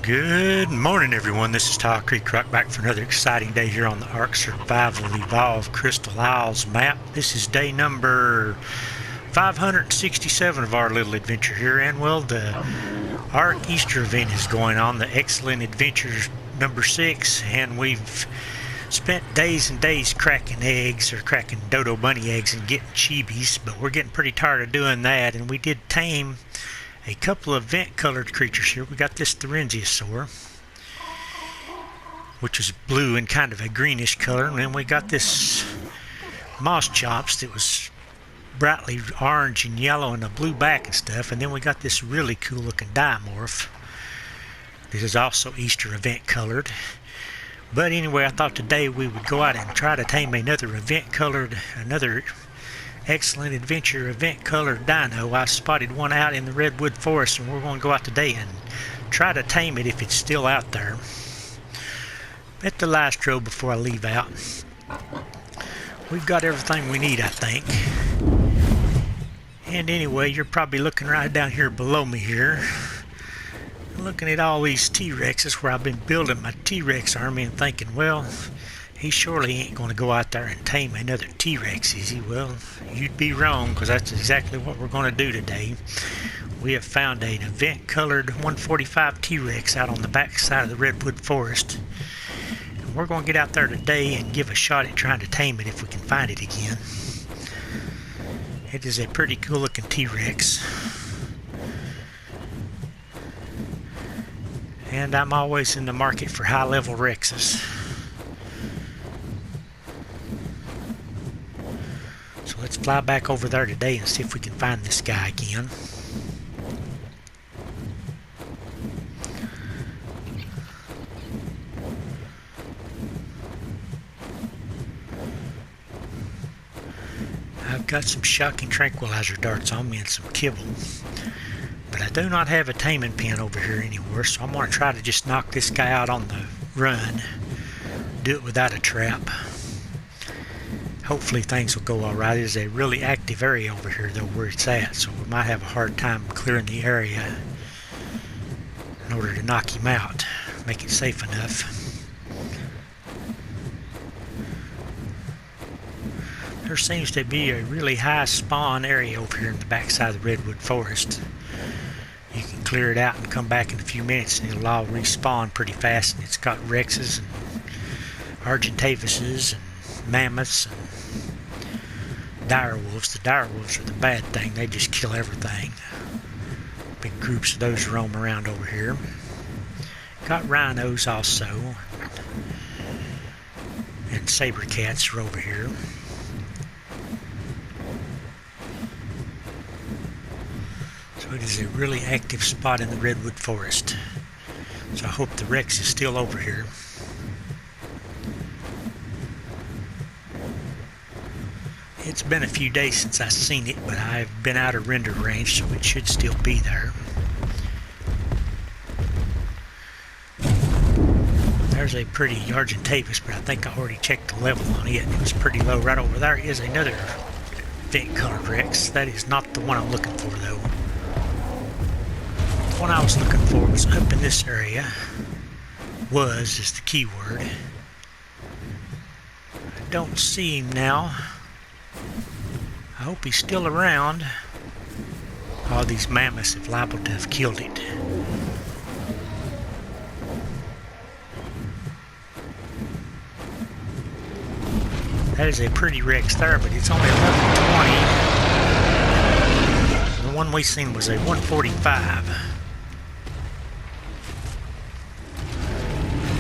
Good morning, everyone. This is Tile Creek Rock back for another exciting day here on the ARK Survival Evolve Crystal Isles map. This is day number 567 of our little adventure here, and well, the ARK Easter Event is going on, the Excellent Adventures number 6, and we've spent days and days cracking eggs, or cracking dodo bunny eggs and getting chibis, but we're getting pretty tired of doing that, and we did tame a couple of vent-colored creatures here. We got this Therensiosaur, which is blue and kind of a greenish color, and then we got this moss chops that was brightly orange and yellow and a blue back and stuff, and then we got this really cool looking dimorph. This is also Easter Event colored. But anyway, I thought today we would go out and try to tame another Excellent Adventure event colored dino. I spotted one out in the redwood forest, and we're going to go out today and try to tame it if it's still out there. At the lastro before I leave out. We've got everything we need, I think. And anyway, you're probably looking right down here below me here, looking at all these T-Rexes where I've been building my T-Rex army and thinking, well, he surely ain't going to go out there and tame another T-Rex, is he? Well, you'd be wrong, because that's exactly what we're going to do today. We have found an event-colored 145 T-Rex out on the back side of the redwood forest. And we're going to get out there today and give a shot at trying to tame it if we can find it again. It is a pretty cool-looking T-Rex. And I'm always in the market for high-level Rexes. So let's fly back over there today and see if we can find this guy again. I've got some shocking tranquilizer darts on me and some kibble. But I do not have a taming pen over here anywhere, so I'm going to try to just knock this guy out on the run. Do it without a trap. Hopefully things will go alright. There's a really active area over here though where it's at, so we might have a hard time clearing the area in order to knock him out, make it safe enough. There seems to be a really high spawn area over here in the backside of the redwood forest. You can clear it out and come back in a few minutes and it'll all respawn pretty fast, and it's got Rexes and Argentavises and mammoths and direwolves. The direwolves are the bad thing, they just kill everything. Big groups of those roam around over here. Got rhinos also, and saber cats are over here. So it is a really active spot in the redwood forest. So I hope the Rex is still over here. It's been a few days since I've seen it, but I've been out of render range, so it should still be there. There's a pretty Argentavis, but I think I already checked the level on it. It was pretty low. Right over there is another vent-colored Rex. That is not the one I'm looking for, though. The one I was looking for was up in this area. Was is the key word. I don't see him now. I hope he's still around. All these mammoths have liable to have killed it. That is a pretty Rex there, but it's only level 20. The one we seen was a 145.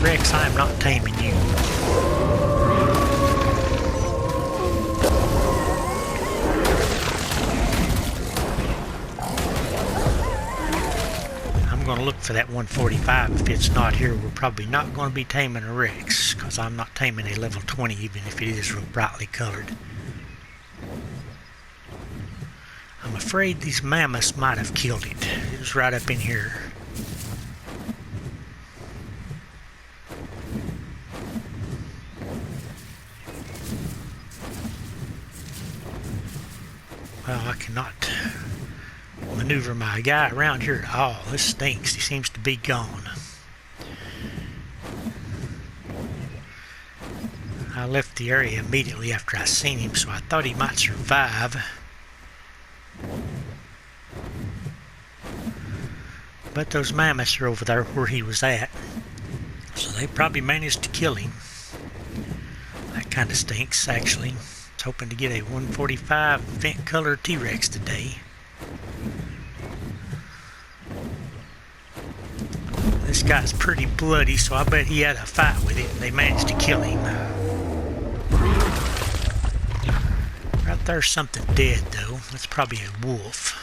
Rex, I am not taming you. I'm going to look for that 145. If it's not here, we're probably not going to be taming a Rex, because I'm not taming a level 20 even if it is real brightly colored. I'm afraid these mammoths might have killed it. It was right up in here. Well, I cannot maneuver my guy around here at all. This stinks. He seems to be gone. I left the area immediately after I seen him, so I thought he might survive. But those mammoths are over there where he was at, so they probably managed to kill him. That kind of stinks, actually. I was hoping to get a 145 vent color T-Rex today. This guy's pretty bloody, so I bet he had a fight with it and they managed to kill him. Right there's something dead, though. That's probably a wolf.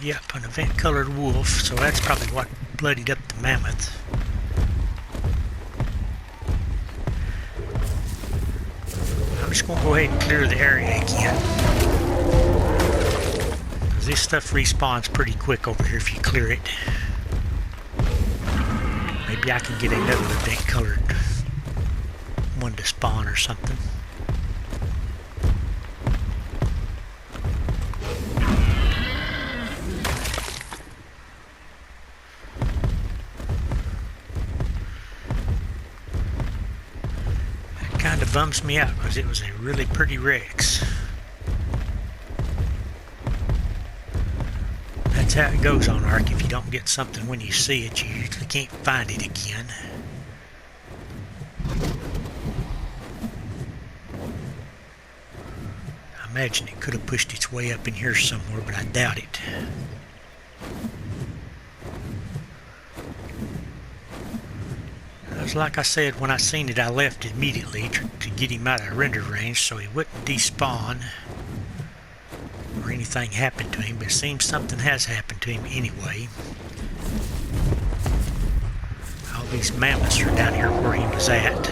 Yep, an event-colored wolf, so that's probably what bloodied up the mammoth. I'm just going to go ahead and clear the area again. Because this stuff respawns pretty quick over here if you clear it. Maybe I can get another event-colored one to spawn or something. Kind of bums me out because it was a really pretty Rex. That's how it goes on ARK. If you don't get something when you see it, you usually can't find it again. I imagine it could have pushed its way up in here somewhere, but I doubt it. Like I said, when I seen it, I left immediately to get him out of render range so he wouldn't despawn or anything happen to him, but it seems something has happened to him anyway. All these mammoths are down here where he was at.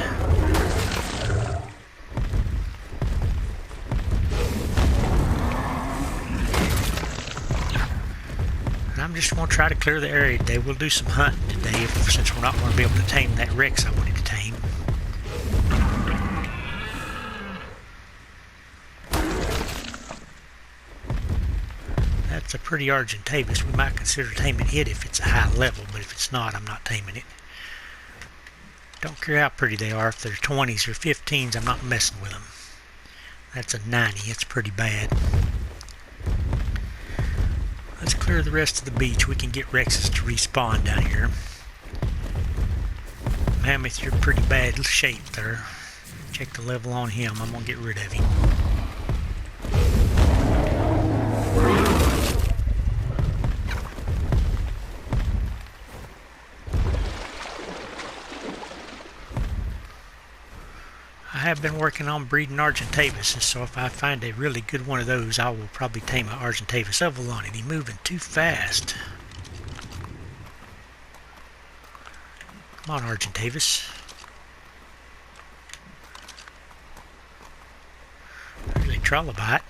I'm just going to try to clear the area today. We'll do some hunting today since we're not going to be able to tame that Rex I wanted to tame. That's a pretty Argentavis. We might consider taming it if it's a high level, but if it's not, I'm not taming it. Don't care how pretty they are. If they're 20s or 15s, I'm not messing with them. That's a 90. It's pretty bad. Let's clear the rest of the beach. We can get Rexes to respawn down here. Mammoth, you're pretty bad shape there. Check the level on him. I'm going to get rid of him. I have been working on breeding Argentavis, so if I find a really good one of those, I will probably tame an Argentavis. Level on it. He's moving too fast. Come on, Argentavis. There's a trilobite.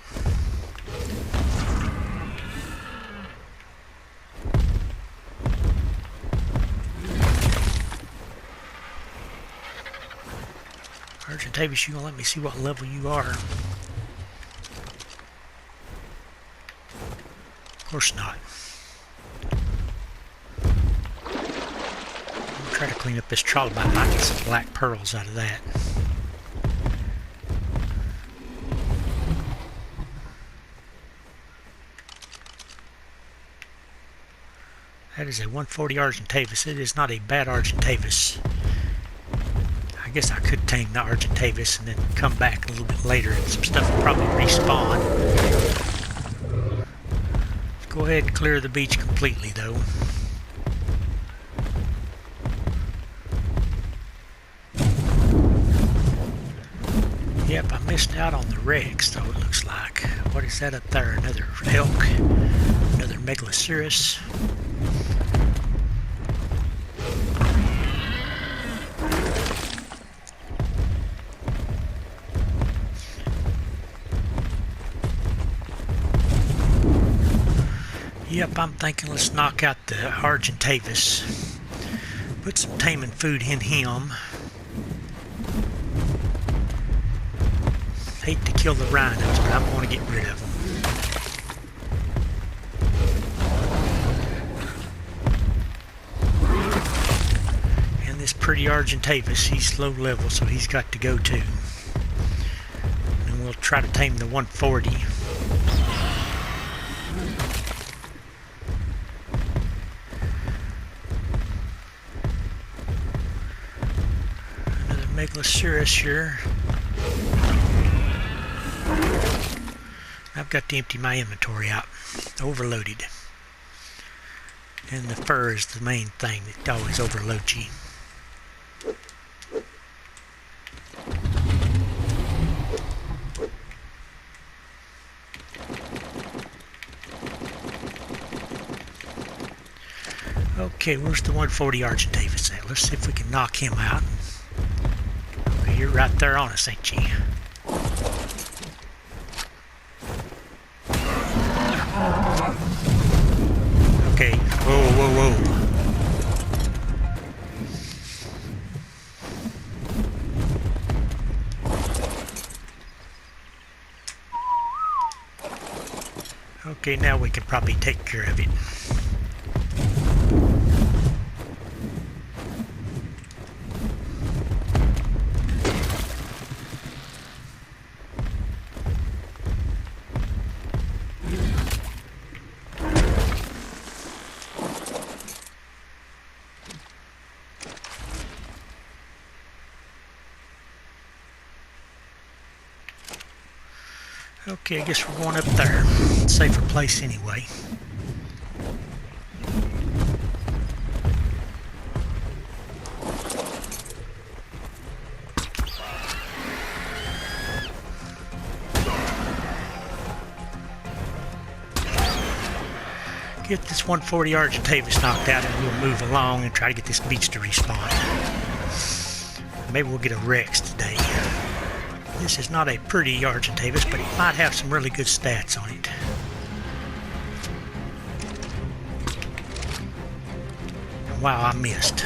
Argentavis, you gonna let me see what level you are? Of course not. I'm gonna try to clean up this trilobite. I might get some black pearls out of that. That is a 140 Argentavis. It is not a bad Argentavis. I guess I could tame the Argentavis and then come back a little bit later and some stuff will probably respawn. Let's go ahead and clear the beach completely though. Yep, I missed out on the Rex though, it looks like. What is that up there? Another elk? Another Megaloceros? Yep, I'm thinking let's knock out the Argentavis. Put some taming food in him. Hate to kill the rhinos, but I'm going to get rid of them. And this pretty Argentavis. He's low level, so he's got to go too. And we'll try to tame the 140. Another Megalosaurus here. I've got to empty my inventory out. Overloaded. And the fur is the main thing that always overloads you. Okay, where's the 140 Argentavis at? Let's see if we can knock him out. Okay, you're right there on us, ain't you? Okay, whoa, whoa, whoa. Okay, now we can probably take care of it. Okay, I guess we're going up there. Safer place anyway. Get this 140 Argentavis knocked out and we'll move along and try to get this beach to respawn. Maybe we'll get a Rex today. This is not a pretty Argentavis, but it might have some really good stats on it. Wow, I missed.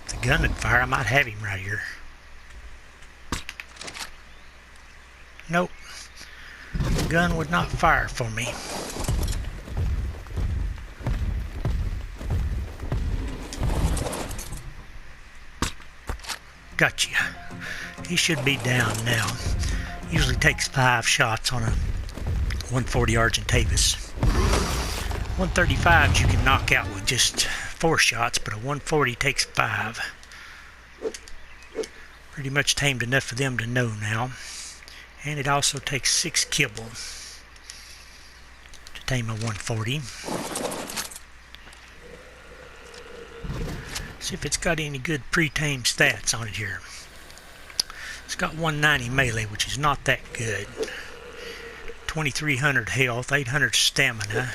The gun would fire, I might have him right here. Nope. The gun would not fire for me. Gotcha. He should be down now. Usually takes 5 shots on a 140 Argentavis. 135s you can knock out with just 4 shots, but a 140 takes 5. Pretty much tamed enough for them to know now. And it also takes 6 kibble to tame a 140. See if it's got any good pre-tamed stats on it here. It's got 190 melee, which is not that good. 2300 health, 800 stamina,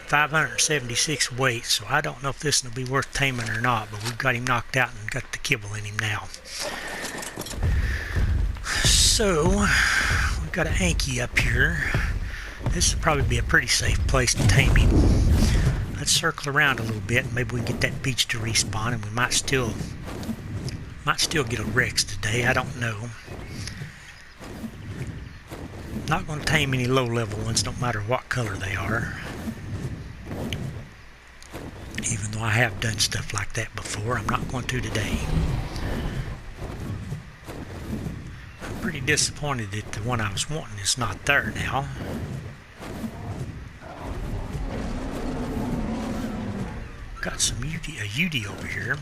576 weight, so I don't know if this will be worth taming or not, but we've got him knocked out and got the kibble in him now. So, we've got an Anki up here. This will probably be a pretty safe place to tame him. Let's circle around a little bit. Maybe we can get that beach to respawn, and we might still get a Rex today. I don't know. Not going to tame any low-level ones, no matter what color they are. Even though I have done stuff like that before, I'm not going to today. Pretty disappointed that the one I was wanting is not there now. Got some a UD over here.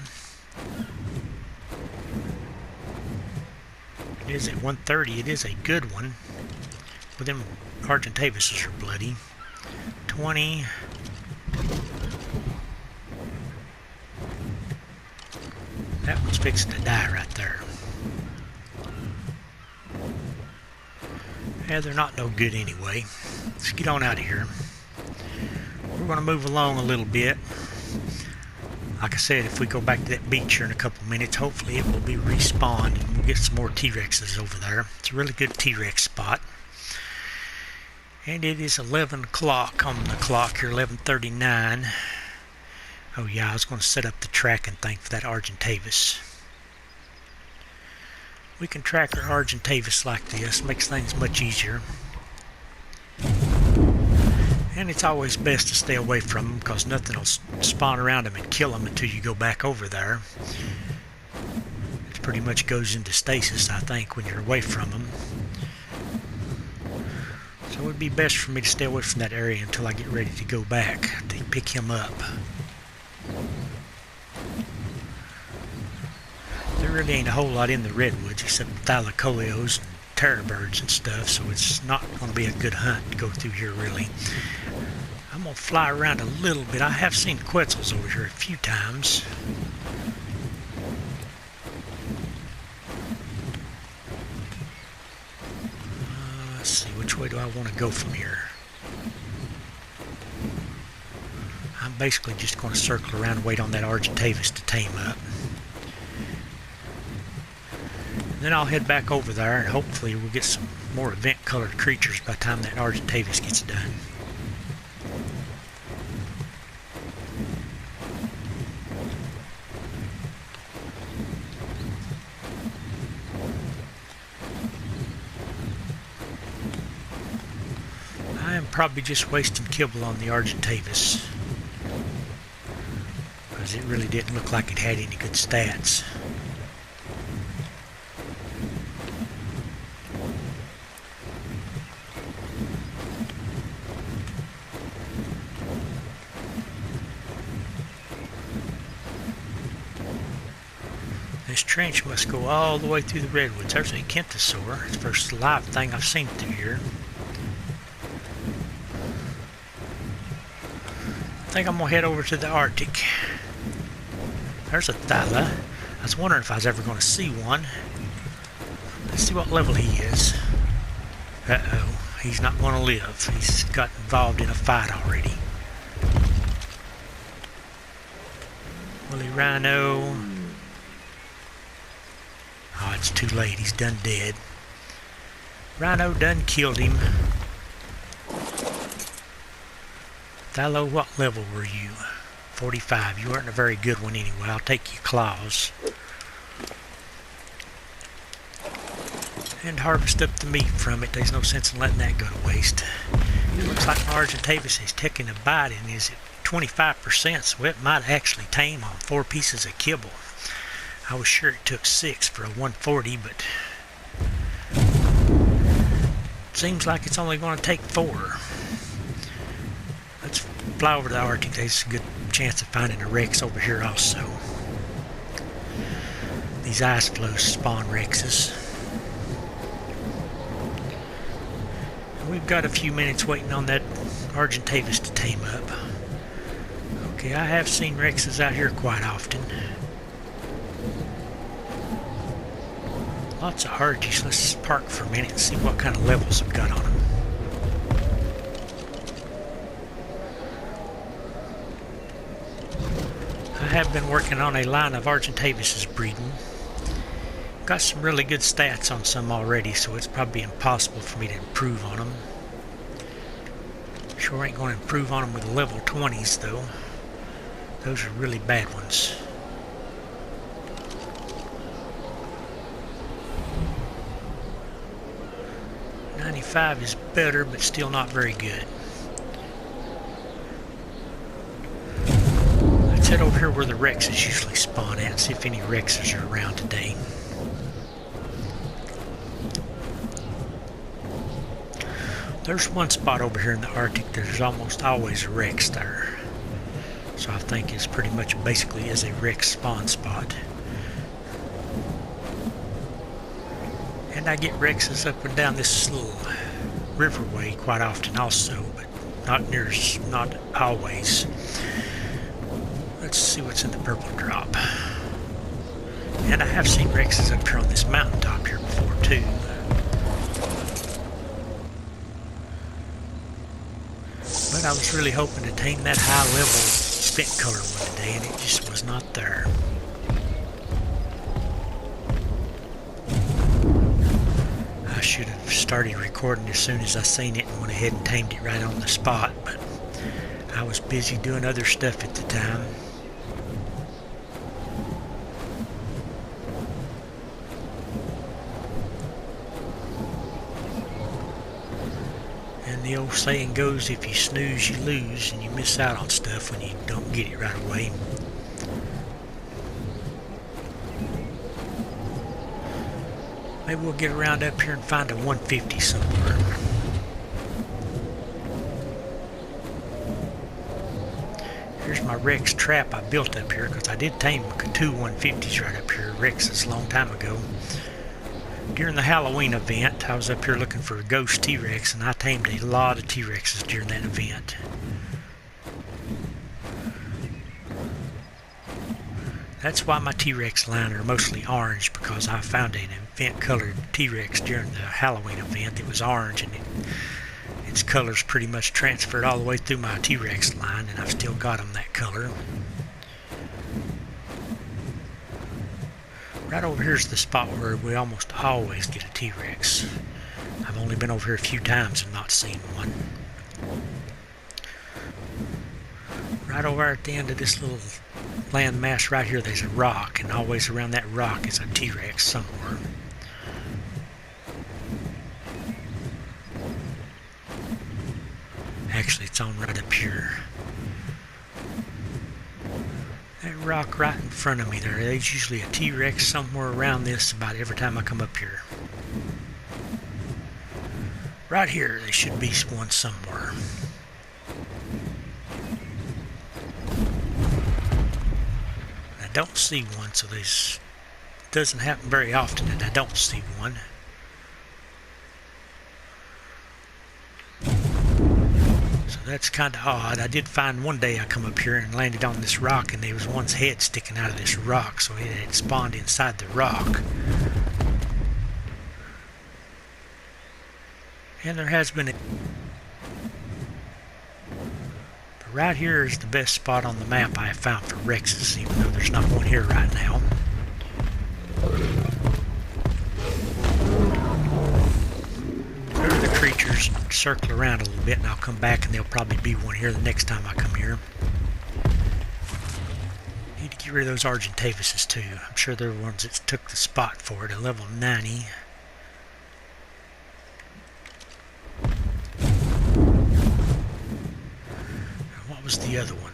It is at 130. It is a good one. Well, them Argentavises are bloody. 20. That one's fixing to die right there. Yeah, they're not no good anyway. Let's get on out of here. We're going to move along a little bit. Like I said, if we go back to that beach here in a couple minutes, hopefully it will be respawned and we'll get some more T-Rexes over there. It's a really good T-Rex spot. And it is 11 o'clock on the clock here, 11:39. Oh yeah, I was going to set up the tracking thing for that Argentavis. We can track our Argentavis like this, makes things much easier. And it's always best to stay away from them because nothing will spawn around them and kill them until you go back over there. It pretty much goes into stasis, I think, when you're away from them. So it would be best for me to stay away from that area until I get ready to go back to pick him up. There really ain't a whole lot in the redwoods except thylacoleos and terror birds and stuff, so it's not going to be a good hunt to go through here really. I'm going to fly around a little bit. I have seen quetzals over here a few times. Let's see, which way do I want to go from here? I'm basically just going to circle around and wait on that Argentavis to tame up. Then I'll head back over there and hopefully we'll get some more event colored creatures by the time that Argentavis gets done. I am probably just wasting kibble on the Argentavis because it really didn't look like it had any good stats. This trench must go all the way through the redwoods. There's a kentosaur. It's the first live thing I've seen through here. I think I'm going to head over to the Arctic. There's a thyla. I was wondering if I was ever going to see one. Let's see what level he is. Uh-oh. He's not going to live. He's got involved in a fight already. Woolly rhino. Oh, it's too late. He's done dead. Rhino done killed him. Thylo, what level were you? 45. You weren't a very good one anyway. I'll take your claws. And harvest up the meat from it. There's no sense in letting that go to waste. It looks like my Argentavis is taking a bite and is at 25%, so it might actually tame on 4 pieces of kibble. I was sure it took 6 for a 140, but it seems like it's only going to take 4. Let's fly over to the Arctic. There's a good chance of finding a Rex over here also. These ice flows spawn Rexes. And we've got a few minutes waiting on that Argentavis to tame up. Okay, I have seen Rexes out here quite often. Lots of Argies. Let's park for a minute and see what kind of levels I've got on them. I have been working on a line of Argentavises breeding. Got some really good stats on some already, so it's probably impossible for me to improve on them. Sure ain't going to improve on them with the level 20s though. Those are really bad ones. .95 is better, but still not very good. Let's head over here where the Rexes usually spawn at, see if any Rexes are around today. There's one spot over here in the Arctic, there's almost always a Rex there. So I think it's pretty much basically is a Rex spawn spot. And I get Rexes up and down this little riverway quite often also, but not always. Let's see what's in the purple drop. And I have seen Rexes up here on this mountaintop here before too. But I was really hoping to tame that high level spent color one today, and it just was not there. I should have started recording as soon as I seen it and went ahead and tamed it right on the spot, but I was busy doing other stuff at the time. the old saying goes, if you snooze, you lose, and you miss out on stuff when you don't get it right away. Maybe we'll get around up here and find a 150 somewhere. Here's my Rex trap I built up here, because I did tame two 150s right up here, Rexes, a long time ago. During the Halloween event, I was up here looking for a ghost T-Rex, and I tamed a lot of T-Rexes during that event. That's why my T-Rex line are mostly orange, because I found an event-colored T-Rex during the Halloween event. It was orange, and its colors pretty much transferred all the way through my T-Rex line, and I've still got them that color. Right over here is the spot where we almost always get a T-Rex. I've only been over here a few times and not seen one. Right over at the end of this little land mass right here, there's a rock, and always around that rock is a T-Rex somewhere. Actually, it's on right up here. That rock right in front of me there's usually a T-Rex somewhere around this about every time I come up here. Right here, there should be one somewhere. I don't see one, so this doesn't happen very often that I don't see one. So that's kind of odd. I did find one day I come up here and landed on this rock, and there was one's head sticking out of this rock, so it had spawned inside the rock. And there has been a... But right here is the best spot on the map I have found for Rexes, even though there's not one here right now. Creatures circle around a little bit, and I'll come back and there'll probably be one here the next time I come here. Need to get rid of those Argentavises too. I'm sure they're the ones that took the spot for it at level 90. What was the other one?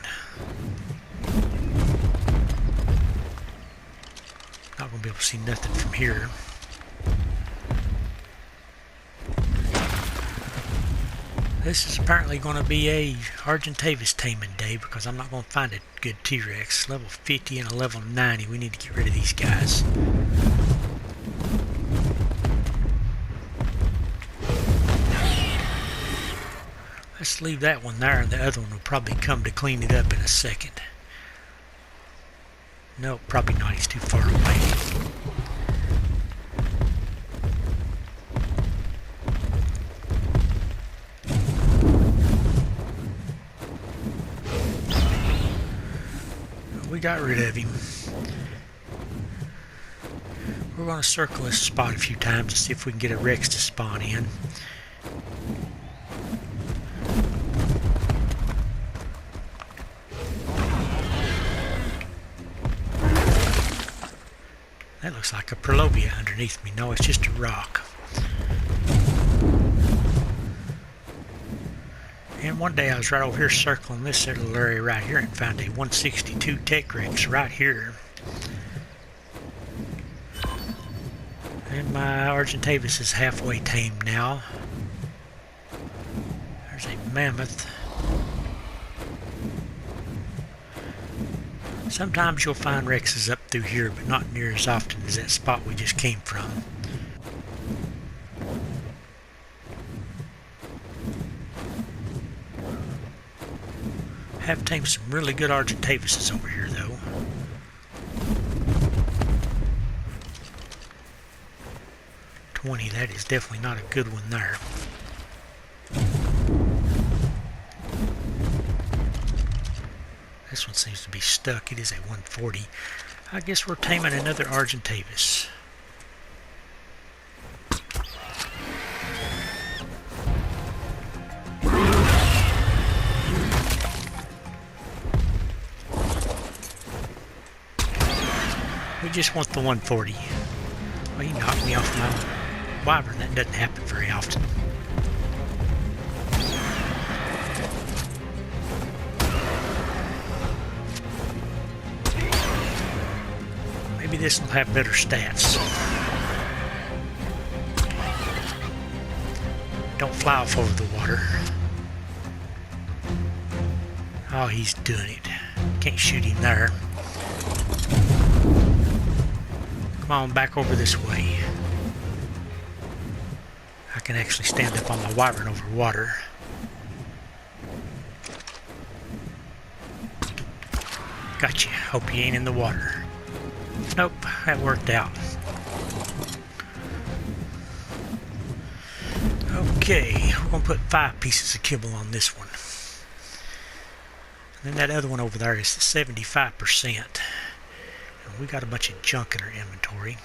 Not going to be able to see nothing from here. This is apparently going to be a Argentavis taming day, because I'm not going to find a good T-Rex. Level 50 and a level 90. We need to get rid of these guys. Let's leave that one there, and the other one will probably come to clean it up in a second. No, probably not. He's too far away. We got rid of him. We're going to circle this spot a few times to see if we can get a Rex to spawn in. That looks like a Prolobia underneath me. No, it's just a rock. And one day I was right over here circling this little area right here and found a 162 Tech Rex right here. And my Argentavis is halfway tamed now. There's a mammoth. Sometimes you'll find Rexes up through here, but not near as often as that spot we just came from. Have tamed some really good Argentavises over here, though. .20, that is definitely not a good one there. This one seems to be stuck. It is a 140. I guess we're taming another Argentavis. We just want the 140. Well, he knocked me off my wyvern. That doesn't happen very often. this will have better stats. Don't fly off over the water. Oh, he's doing it. Can't shoot him there. Come on, back over this way. I can actually stand up on my wyvern over water. Gotcha. Hope you ain't in the water. Nope, that worked out. Okay, we're going to put 5 pieces of kibble on this one. And then that other one over there is 75%. And we got a bunch of junk in our inventory.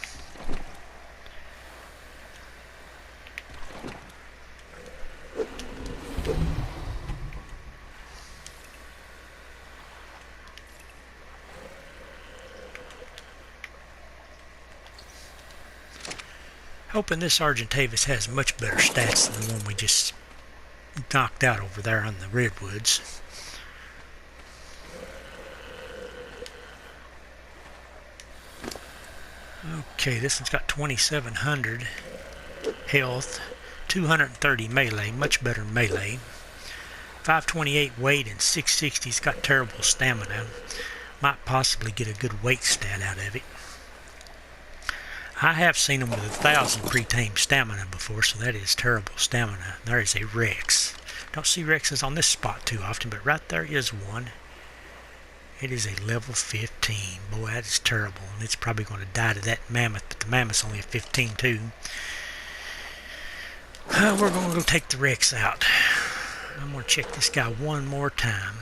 Hoping this Argentavis has much better stats than the one we just knocked out over there on the redwoods. Okay, this one's got 2700 health, 230 melee, much better melee, 528 weight and 660. It's got terrible stamina. Might possibly get a good weight stat out of it. I have seen them with 1,000 pre-tamed stamina before, so that is terrible stamina. There is a Rex. Don't see Rexes on this spot too often, but right there is one. It is a level 15. Boy, that is terrible. And it's probably going to die to that mammoth, but the mammoth's only a 15 too. We're going to go take the Rex out. I'm going to check this guy one more time.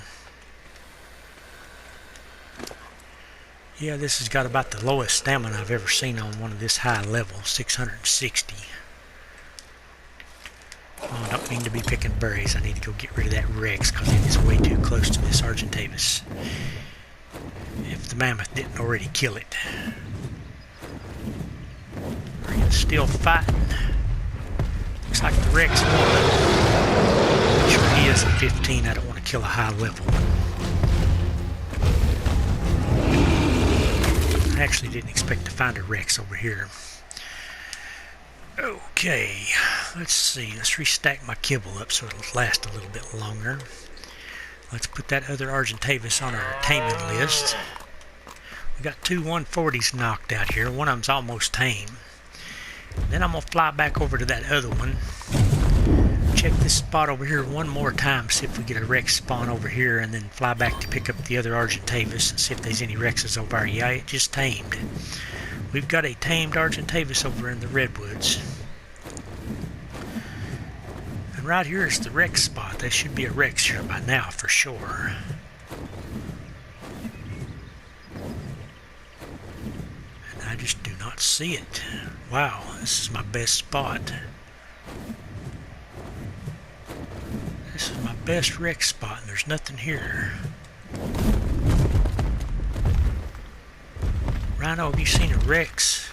Yeah, this has got about the lowest stamina I've ever seen on one of this high level, 660. Oh, I don't mean to be picking berries. I need to go get rid of that Rex because it is way too close to this Argentavis. If the mammoth didn't already kill it. Are you still fighting? Looks like the Rex won. I'm sure he is a 15. I don't want to kill a high level one. I actually didn't expect to find a Rex over here. Okay, let's see. Let's restack my kibble up so it'll last a little bit longer. Let's put that other Argentavis on our taming list. We got 2 140s knocked out here. One of them's almost tame. Then I'm going to fly back over to that other one. Check this spot over here one more time, see if we get a Rex spawn over here, and then fly back to pick up the other Argentavis and see if there's any Rexes over there. Yeah, it just tamed. We've got a tamed Argentavis over in the redwoods. And right here is the Rex spot. There should be a Rex here by now for sure. And I just do not see it. Wow, this is my best spot. This is my best Rex spot, and there's nothing here. Rhino, have you seen a Rex?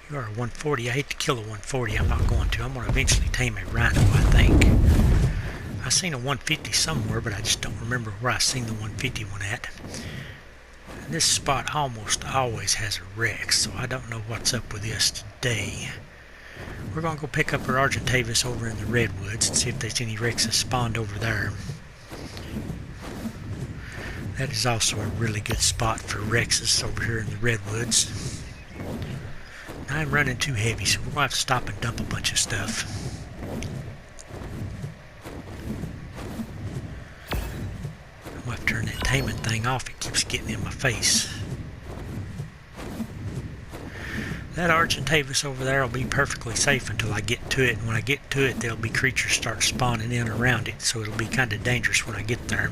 You are a 140. I hate to kill a 140. I'm not going to. I'm going to eventually tame a Rhino, I think. I seen a 150 somewhere, but I just don't remember where I seen the 150 one at. And this spot almost always has a Rex, so I don't know what's up with this today. We're going to go pick up our Argentavis over in the redwoods and see if there's any Rexes spawned over there. That is also a really good spot for Rexes over here in the redwoods. I'm running too heavy, so we're going to have to stop and dump a bunch of stuff. I'm going to have to turn that taming thing off. It keeps getting in my face. That Argentavis over there will be perfectly safe until I get to it, and when I get to it there'll be creatures start spawning in around it, so it'll be kind of dangerous when I get there.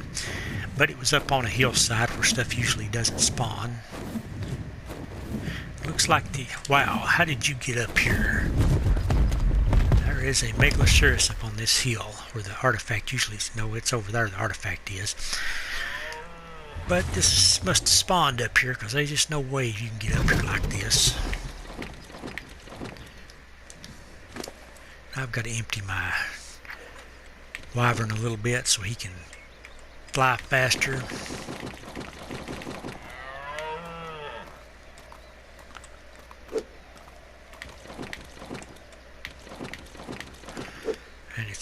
But it was up on a hillside where stuff usually doesn't spawn. Looks like the... Wow, how did you get up here? There is a Megalosaurus up on this hill where the artifact usually... No, it's over there the artifact is. But this must have spawned up here because there's just no way you can get up here like this. I've got to empty my wyvern a little bit so he can fly faster.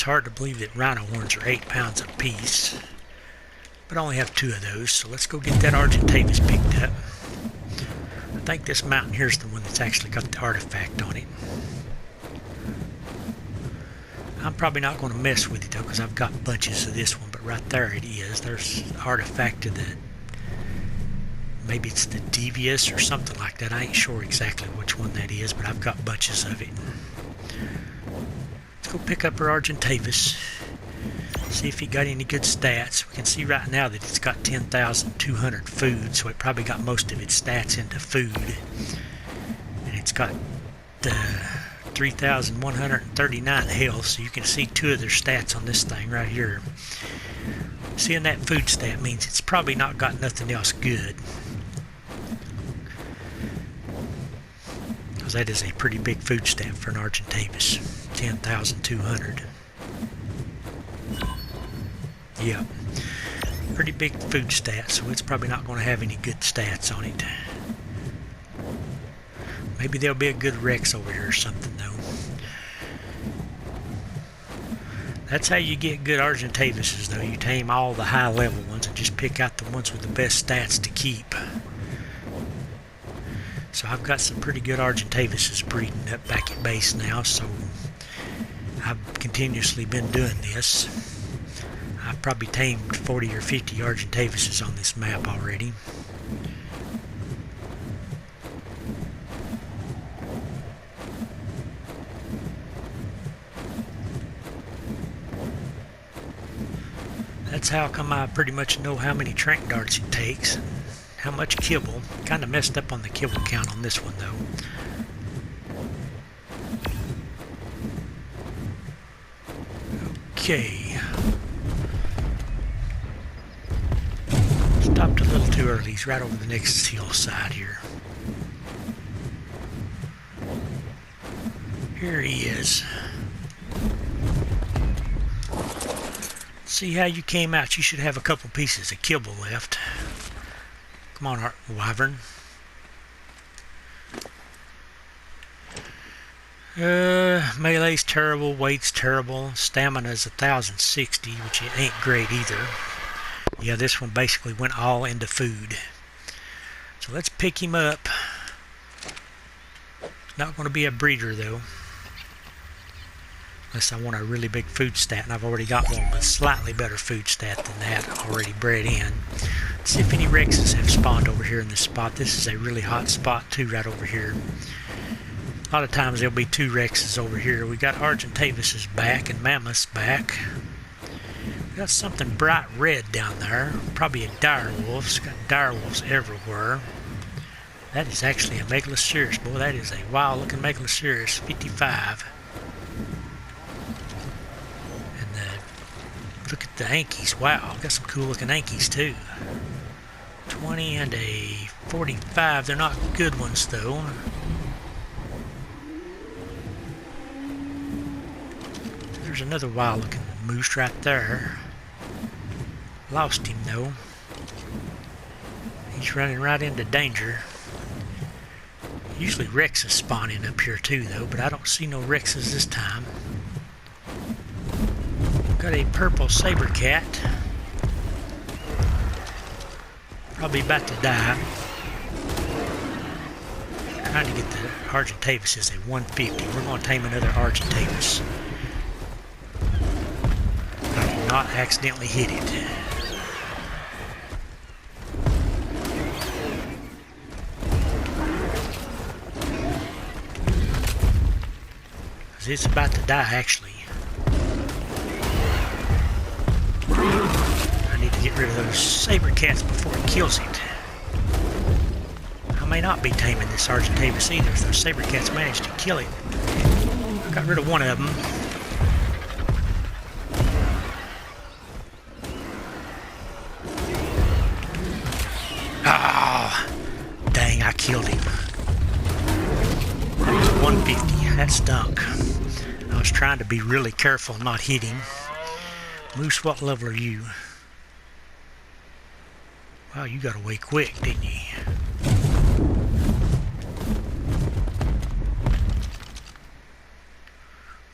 hard to believe that rhino horns are 8 pounds a piece, but I only have 2 of those, so let's go get that Argentavis picked up. I think this mountain here is the one that's actually got the artifact on it. I'm probably not going to mess with it though, because I've got bunches of this one, but right there it is. There's the artifact of the, maybe it's the Devious or something like that. I ain't sure exactly which one that is, but I've got bunches of it. Let's go pick up our Argentavis, see if he got any good stats. We can see right now that it's got 10,200 food, so it probably got most of its stats into food. And it's got 3,139 health, so you can see 2 of their stats on this thing right here. Seeing that food stat means it's probably not got nothing else good, because that is a pretty big food stat for an Argentavis. 10,200. Yeah, pretty big food stat, so it's probably not going to have any good stats on it. Maybe there'll be a good Rex over here or something though. That's how you get good Argentavises though. You tame all the high level ones and just pick out the ones with the best stats to keep. So I've got some pretty good Argentavises breeding up back at base now, so I've continuously been doing this. I've probably tamed 40 or 50 Argentavises on this map already. That's how come I pretty much know how many trank darts it takes and how much kibble. Kind of messed up on the kibble count on this one though. Okay. Stopped a little too early. He's right over the next hillside here. Here he is. See how you came out. You should have a couple pieces of kibble left. Come on, Wyvern. Melee's terrible, weight's terrible, stamina's 1,060, which it ain't great either. Yeah, this one basically went all into food. So let's pick him up. Not going to be a breeder though, unless I want a really big food stat, and I've already got one with a slightly better food stat than that already bred in. Let's see if any Rexes have spawned over here in this spot. This is a really hot spot too, right over here. A lot of times there'll be 2 Rexes over here. We got Argentavis back and Mammoth's back. We got something bright red down there, probably a direwolf. It's got direwolves everywhere. That is actually a Megaloceros. Boy, that is a wild looking Megaloceros, 55. Look at the Ankies. Wow, got some cool looking Ankies too. 20 and a 45. They're not good ones though. There's another wild looking moose right there. Lost him though. He's running right into danger. Usually Rexes spawn in up here too though, but I don't see no Rexes this time. Got a purple Saber Cat. Probably about to die. Trying to get the Argentavis is a 150. We're going to tame another Argentavis. I will not accidentally hit it. Because it's about to die actually. I need to get rid of those Saber Cats before it kills it. I may not be taming this Argentavis either if those Saber Cats manage to kill it. I got rid of one of them. Ah, dang, I killed him. That was 150. That stunk. I was trying to be really careful not hit him. Moose, what level are you? Wow, you got away quick, didn't you?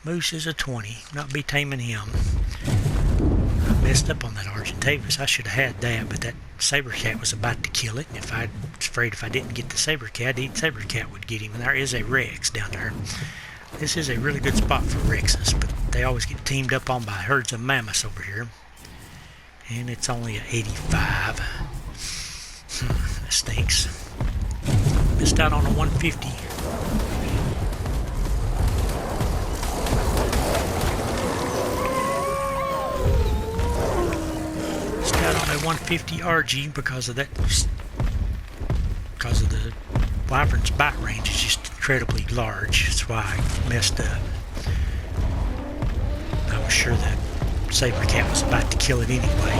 Moose is a 20. Not be taming him. I messed up on that Argentavis. I should have had that, but that Saber Cat was about to kill it. And I was afraid if I didn't get the Saber Cat, the Saber Cat would get him. And there is a Rex down there. This is a really good spot for Rexes, but they always get teamed up on by herds of mammoths over here. And it's only an 85. That stinks. Missed out on a 150. Missed out on a 150 RG because of that. Because of the wyvern's bite range is just incredibly large. That's why I messed up. I was sure that Saber Cat was about to kill it anyway.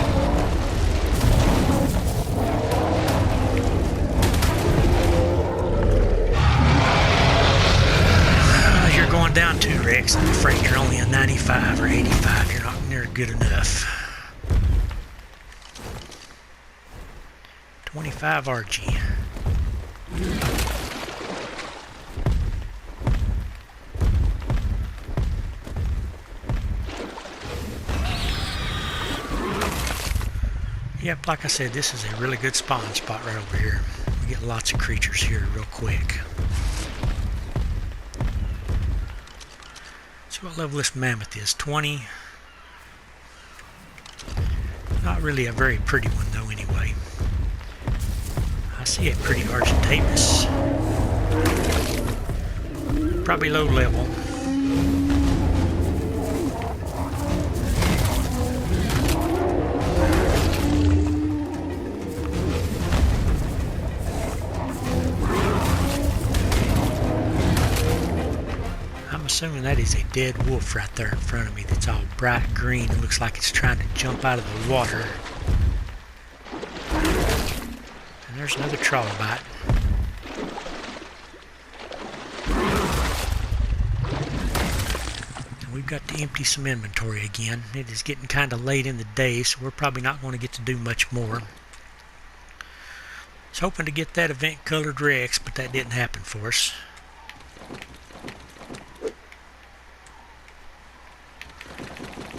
You're going down 2, Rex. I'm afraid you're only a 95 or 85. You're not near good enough. 25 RG. Yep, like I said, this is a really good spawn spot right over here. We get lots of creatures here real quick. So what level this mammoth is? 20. Not really a very pretty one though anyway. I see a pretty Argentavis. Probably low level. Assuming that is a dead wolf right there in front of me that's all bright green. It looks like it's trying to jump out of the water. And there's another trilobite. And we've got to empty some inventory again. It is getting kind of late in the day, so we're probably not going to get to do much more. I was hoping to get that event colored Rex, but that didn't happen for us.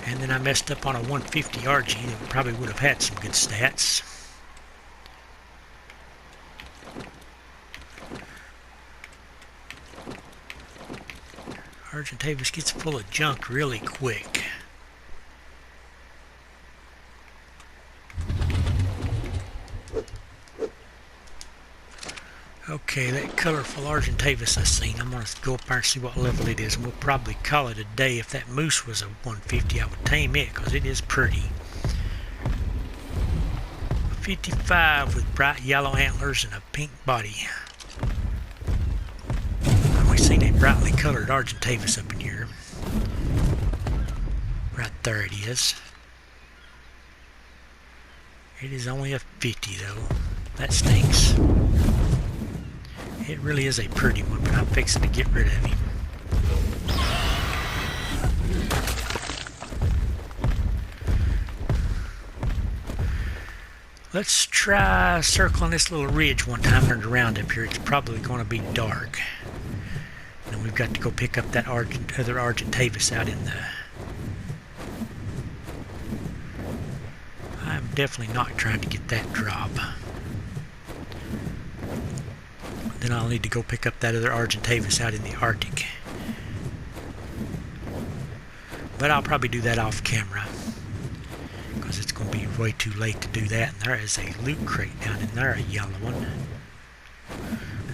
And then I messed up on a 150 RG that probably would have had some good stats. Argentavis gets full of junk really quick. Okay, that colorful Argentavis I seen, I'm going to go up there and see what level it is, and we'll probably call it a day. If that moose was a 150, I would tame it, because it is pretty. 55 with bright yellow antlers and a pink body. We've seen a brightly colored Argentavis up in here. Right there it is. It is only a 50 though. That stinks. It really is a pretty one, but I'm fixing to get rid of him. Let's try circling this little ridge one time turned around up here. It's probably going to be dark. And we've got to go pick up that other Argentavis out in the... I'm definitely not trying to get that drop. Then I'll need to go pick up that other Argentavis out in the Arctic. But I'll probably do that off camera, because it's going to be way too late to do that. And there is a loot crate down in there, a yellow one.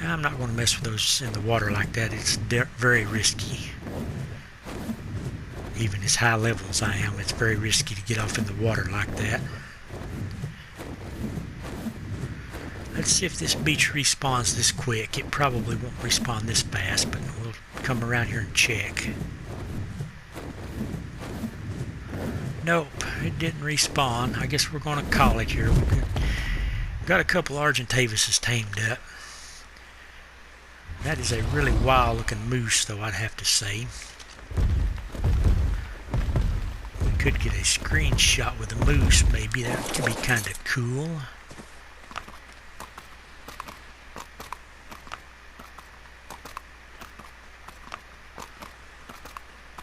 I'm not going to mess with those in the water like that. It's very risky. Even as high level as I am, it's very risky to get off in the water like that. Let's see if this beach respawns this quick. It probably won't respawn this fast, but we'll come around here and check. Nope, it didn't respawn. I guess we're going to call it here. We've got a couple Argentavises tamed up. That is a really wild looking moose though, I'd have to say. We could get a screenshot with a moose maybe. That could be kind of cool.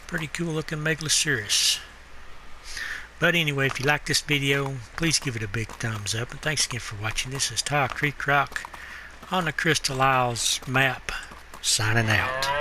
Pretty cool looking Megalosaurus. But anyway, if you like this video, please give it a big thumbs up. And thanks again for watching. This is Tile Creek Rock on the Crystal Isles map, signing out.